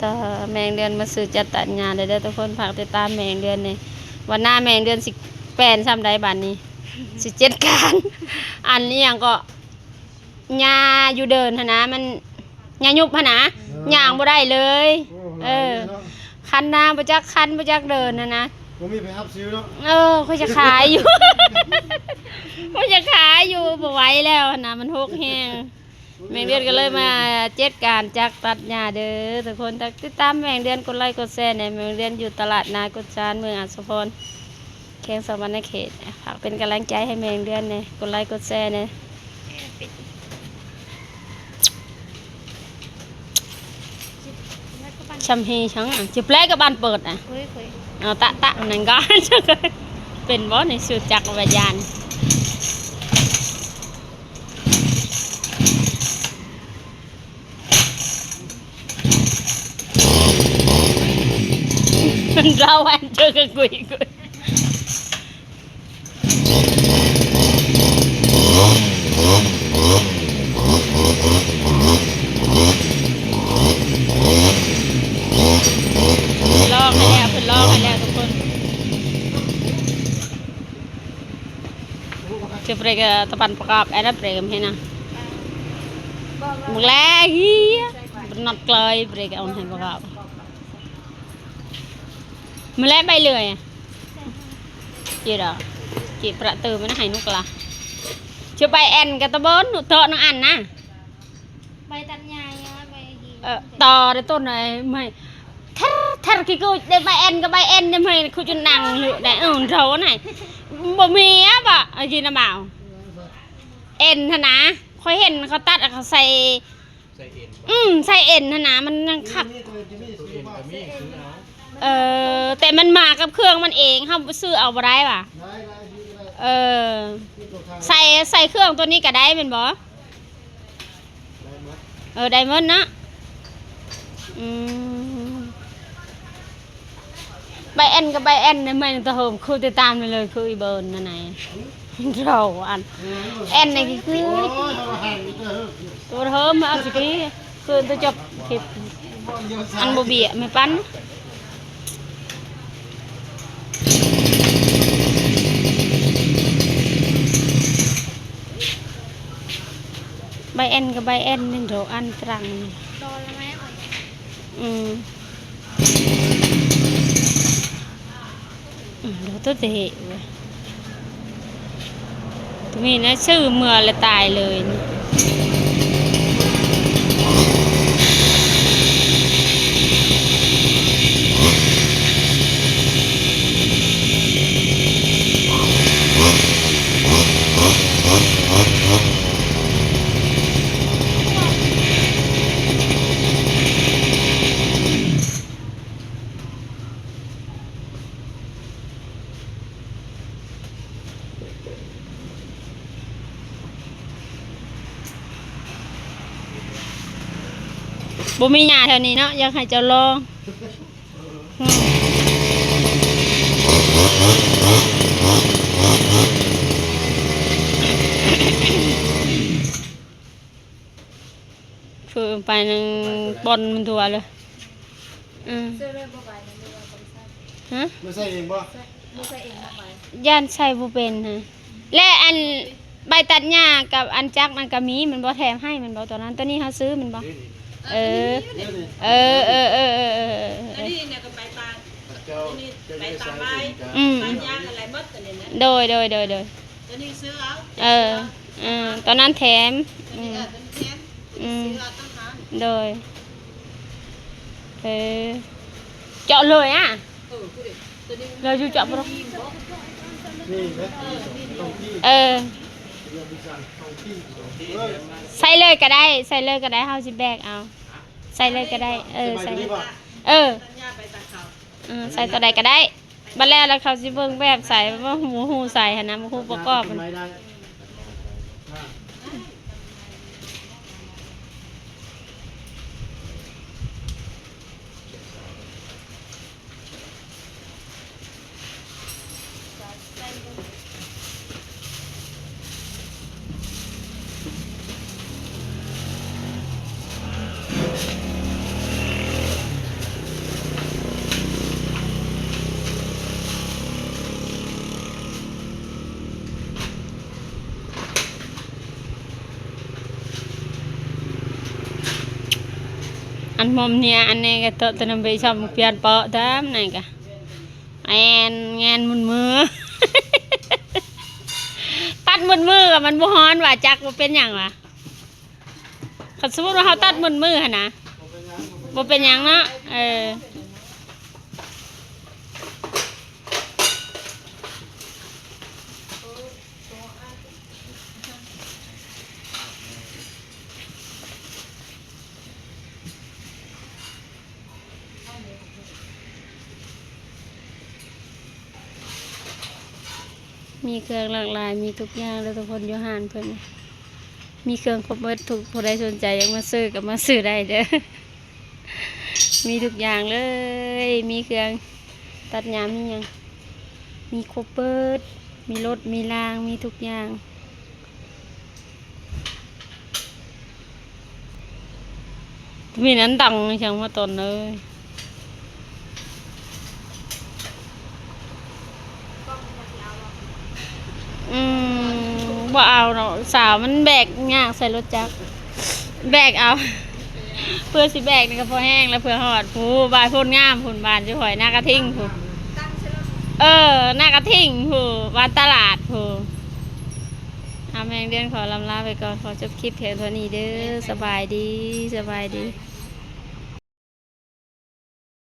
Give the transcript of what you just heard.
ต่อแมงเดือนมาซื้อจัดตัดหญ้าได้ทุกคนฝากติดตามแมงเดือนนี่วันหน้าแมงเดือนสิแปลนซ้ำใดบัดนี้สิเจ็ดการอันนี้ยังก็หญ้าอยู่เดินหนะมันหญ้ายุบหนะย่างบ่ได้เลยคันนาบ่จักคันบ่จักเดินนะผมมีไปฮับซิวเนาะเขาจะขายอยู่ เขาจะขายอยู่บ่ไหวแล้วนะมันหกแห้งแมงเดือนก็เลยมาเจ็ดการจักตัดหญ้าเด้อทุกคนติดตามแมงเดือนกดไลค์กดแชร์ในแมงเดือนอยู่ตลาดนากดจานเมืองอัศพรแข้งสวรรค์ในเขตฝากเป็นกำลังใจให้แมงเดือนเนี่ยกดไลค์กดแชร์เนี่ยชัมฮีชังจิบแรกกับบ้านเปิดเอาตะนั่นก็เป็นบอสในสุดจักรวิญญาณเราอันเจอกันกุยลอกให้แล้วเพิ่นลอกให้แล้วทุกคนจะเปรกตะปันประกอบแอนด์เปรกให้นะมึงแล้เฮียมันนัดเกยเปรกเอาให้ประกอบมึงแล้วใบเลยจีดอกจีประตูมันให้นุกละชื่อใบแอนกับตะบนหนูเถอะน้องอันนะใบตัดใหญ่ใบต่อในต้นไหนไม่ถ้าขี้กูได้ใบแอนกับใบแอนได้ไหมกูจะนั่งหรือได้เท่าไหนบ่มีอ่ะบ่ไอ้จีน่ะบ่าวเอ็นท่านะค่อยเห็นเขาตัดเขาใส่ใส่เอ็นท่านะมันยังขับแต่มันมากับเครื่องมันเองเขาซื้อเอาบ่ได้ป่ะใส่เครื่องตัวนี้ก็ได้เป็นบ่ได้หมดนะใบแอนกับใบแอนเนี่ยมันตะโหมคือติดตามไปเลยคืออีเบิร์นนั่นไงเราอันแอนนี่คือตัวเฮิมเอาสิกี้คือตัวจบคลิปอันโบเบียไม่ปั้นใบแอนกับใบแอนนี่โดอันตรังโดนแล้วไหมเดี๋ยวตัวเตะตัวนี้นะชื่อเมื่อละตายเลยบ่มีหญ้าแถวนี้เนาะอยากให้เจ้าลองคือไปนึงบอลมันทัวเลยฮะไม่ใช่เองป่ะย่านใส่บ่เป็นฮะและอันใบตัดหญ้ากับอันจักมันก็มีมันบ่แถมให้มันบ่ตอนนั้นตัวนี้เขาซื้อมันบ่อันนี้เนี่ยก็ไปตามไปตามใบยางอะไรมัดกันเนี่ยนะโดยตัวนี้ซื้อเอาตอนนั้นแถมซื้อเอาตั้งหาโดยเจาะเลยอ่ะเราอยู่เจาะบ่ใส่เลยก็ได้เฮาสิแบกเอาใส่เลยก็ได้ใส่ใส่ตัวใดก็ได้บัดแล้วเขาสิเบิ่งแบบใส่ว่าหมูหูใส่หั่นนะหมูหูประกอบมัน อันมุมเนี่ยอันนี้ก็ตะนำไปชอบเปลี่ยนเปาะตามไหนกะแอนงานมุนมือ ตัดมุนมือกับมันบ่ฮ้อนว่าจักบ่เป็นหยังวะคันสมมุติว่าเฮาตัดมุนมือหั่นนะบ่เป็นหยังเนาะมีเครื่องหลากหลายมีทุกอย่างแล้วทุกคนอยู่หานเพิ่นมีเครื่องครบหมดทุกผู้ใดสนใจอยากมาซื้อก็มาซื้อได้เด้อ มีทุกอย่างเลย มีเครื่องตัดหญ้ามีหยังมีครบเบิดมีรถมีรางมีทุกอย่างมีนั้นตังช่างมาตนเลยบ่เอาเนาะสาวมันแบกยากใส่รถจักรแบกเอา เพื่อสิแบกนี่ก็พอแห้งแล้วเพื่อหอดผู้บานพ่นงามพุ่นบานจะหอยหน้ากระทิ่งผู้หน้ากระทิ่งผู้บานตลาดผู้แมงเดือนขอลำลาไปก่อนขอจบคลิปเพียงเท่านี้เด้อสบายดี